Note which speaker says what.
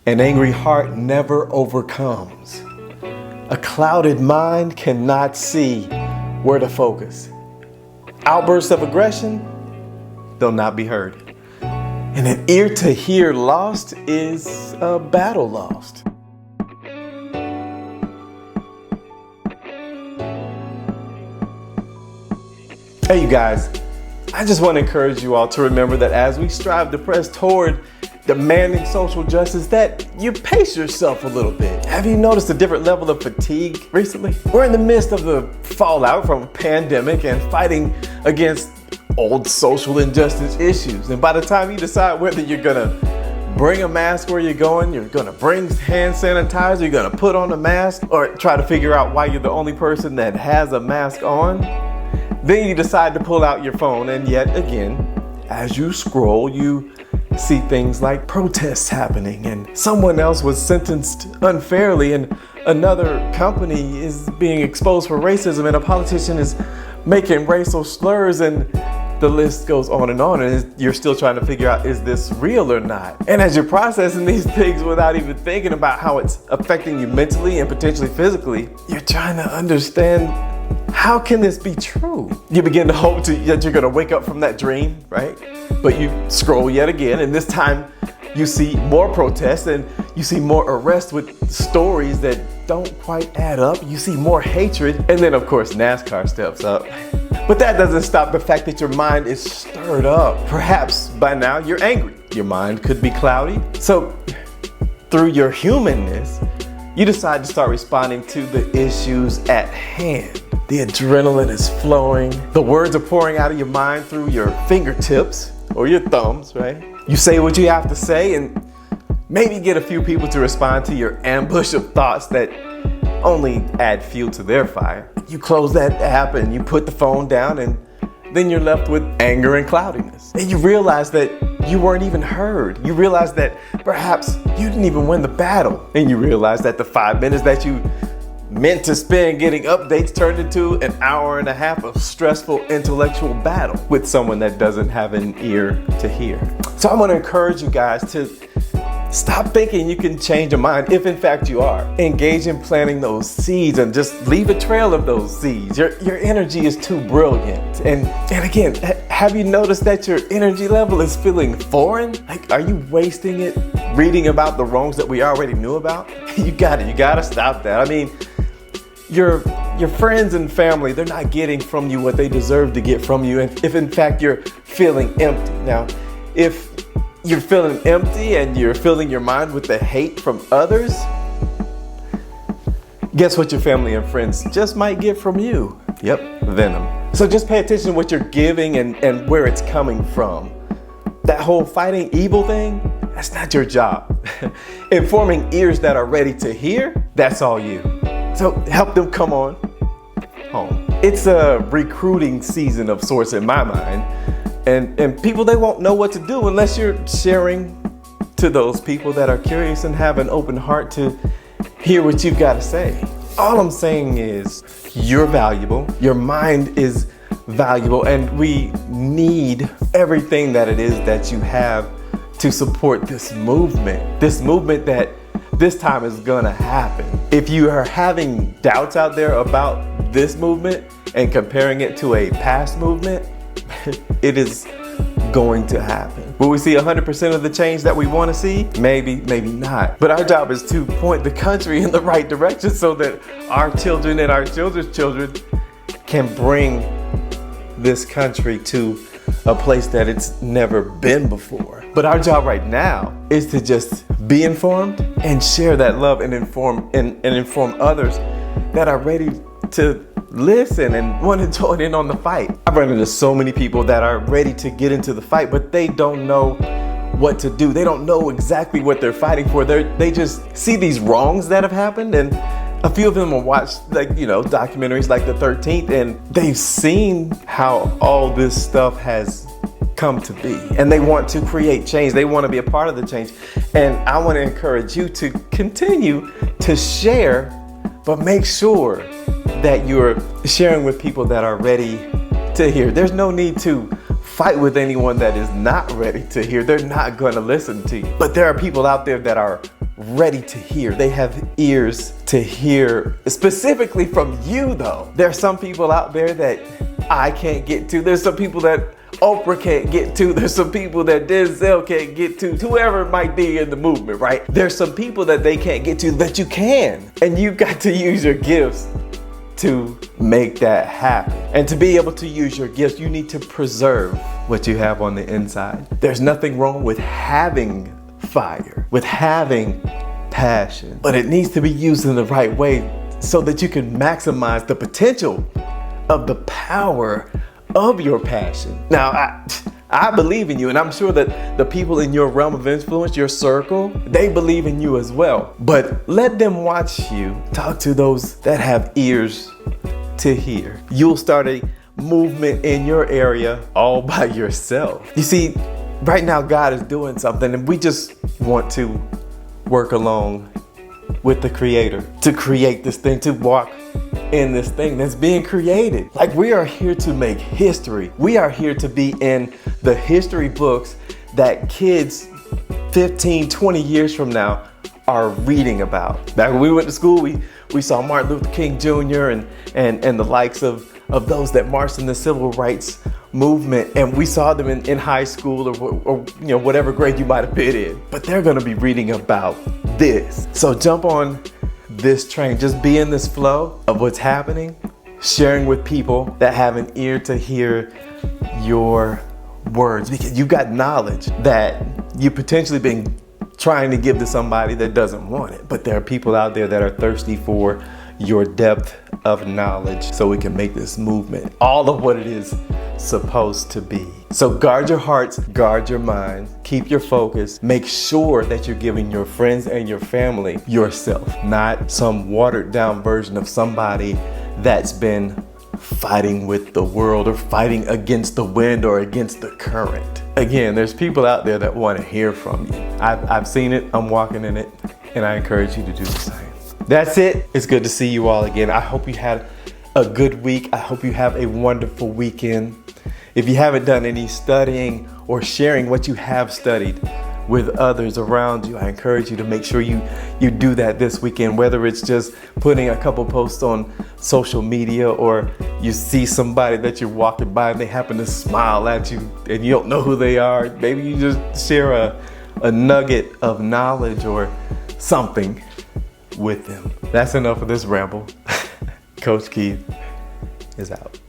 Speaker 1: An angry heart never overcomes. A clouded mind cannot see where to focus. Outbursts of aggression, they'll not be heard. And an ear to hear lost is a battle lost. Hey, you guys, I just want to encourage you all to remember that as we strive to press toward demanding social justice, that you pace yourself a little bit. Have you noticed a different level of fatigue recently? We're in the midst of the fallout from a pandemic and fighting against old social injustice issues. And by the time you decide whether you're gonna bring a mask where you're going, you're gonna bring hand sanitizer, you're gonna put on a mask, or try to figure out why you're the only person that has a mask on, then you decide to pull out your phone. And yet again, as you scroll, you see things like protests happening, and someone else was sentenced unfairly, and another company is being exposed for racism, and a politician is making racial slurs, and the list goes on, and you're still trying to figure out, is this real or not? And as you're processing these things without even thinking about how it's affecting you mentally and potentially physically, you're trying to understand, how can this be true? You begin to hope that you're gonna wake up from that dream, right? But you scroll yet again, and this time you see more protests, and you see more arrests with stories that don't quite add up. You see more hatred, and then of course NASCAR steps up. But that doesn't stop the fact that your mind is stirred up. Perhaps by now you're angry. Your mind could be cloudy. So through your humanness, you decide to start responding to the issues at hand. The adrenaline is flowing. The words are pouring out of your mind through your fingertips or your thumbs, right? You say what you have to say and maybe get a few people to respond to your ambush of thoughts that only add fuel to their fire. You close that app and you put the phone down, and then you're left with anger and cloudiness. And you realize that you weren't even heard. You realize that perhaps you didn't even win the battle. And you realize that the 5 minutes that you meant to spend getting updates turned into an hour and a half of stressful intellectual battle with someone that doesn't have an ear to hear. So I'm gonna encourage you guys to stop thinking you can change your mind if in fact you are. Engage in planting those seeds and just leave a trail of those seeds. Your energy is too brilliant. And again, have you noticed that your energy level is feeling foreign? Like, are you wasting it reading about the wrongs that we already knew about? You gotta stop that. I mean, your friends and family, they're not getting from you what they deserve to get from you, and if in fact you're feeling empty. Now, if you're feeling empty and you're filling your mind with the hate from others, guess what your family and friends just might get from you? Yep, venom. So just pay attention to what you're giving and where it's coming from. That whole fighting evil thing, that's not your job. Informing ears that are ready to hear, that's all you. So help them come on home. It's a recruiting season of sorts in my mind. And people, they won't know what to do unless you're sharing to those people that are curious and have an open heart to hear what you've got to say. All I'm saying is you're valuable. Your mind is valuable, and we need everything that it is that you have to support this movement that this time is gonna happen. If you are having doubts out there about this movement and comparing it to a past movement, it is going to happen. Will we see 100% of the change that we want to see? Maybe, maybe not. But our job is to point the country in the right direction so that our children and our children's children can bring this country to a place that it's never been before. But our job right now is to just be informed and share that love and inform others that are ready to listen and want to join in on the fight. I've run into so many people that are ready to get into the fight, but they don't know what to do. They don't know exactly what they're fighting for. They just see these wrongs that have happened, and a few of them will watch, documentaries like The 13th, and they've seen how all this stuff has come to be, and they want to create change. They want to be a part of the change. And I want to encourage you to continue to share, but make sure that you're sharing with people that are ready to hear. There's no need to fight with anyone that is not ready to hear. They're not going to listen to you. But there are people out there that are ready to hear. They have ears to hear, specifically from you though. There are some people out there that I can't get to. There's some people that Oprah can't get to. There's some people that Thyself can't get to. Whoever it might be in the movement, right? There's some people that they can't get to that you can. And you've got to use your gifts to make that happen. And to be able to use your gifts, you need to preserve what you have on the inside. There's nothing wrong with having fire, with having passion, but it needs to be used in the right way so that you can maximize the potential of the power of your passion. Now, I believe in you, and I'm sure that the people in your realm of influence, your circle, they believe in you as well. But let them watch you talk to those that have ears to hear. You'll start a movement in your area all by yourself. You see, right now God is doing something, and we just want to work along with the Creator to create this thing, to walk in this thing that's being created. Like, we are here to make history. We are here to be in the history books that kids 15, 20 years from now are reading about. Back when we went to school, we saw Martin Luther King Jr. and the likes of those that marched in the civil rights movement, and we saw them in high school or you know, whatever grade you might have been in. But they're gonna be reading about this. So jump on this train, just be in this flow of what's happening, sharing with people that have an ear to hear your words, because you've got knowledge that you potentially been trying to give to somebody that doesn't want it. But there are people out there that are thirsty for your depth of knowledge so we can make this movement all of what it is supposed to be. So guard your hearts, guard your minds, keep your focus, make sure that you're giving your friends and your family yourself, not some watered down version of somebody that's been fighting with the world or fighting against the wind or against the current. Again, there's people out there that want to hear from you. I've seen it, I'm walking in it, and I encourage you to do the same. That's it. It's good to see you all again. I hope you had a good week. I hope you have a wonderful weekend. If you haven't done any studying or sharing what you have studied with others around you, I encourage you to make sure you do that this weekend, whether it's just putting a couple posts on social media, or you see somebody that you're walking by and they happen to smile at you and you don't know who they are. Maybe you just share a nugget of knowledge or something with them. That's enough of this ramble. Coach Keith is out.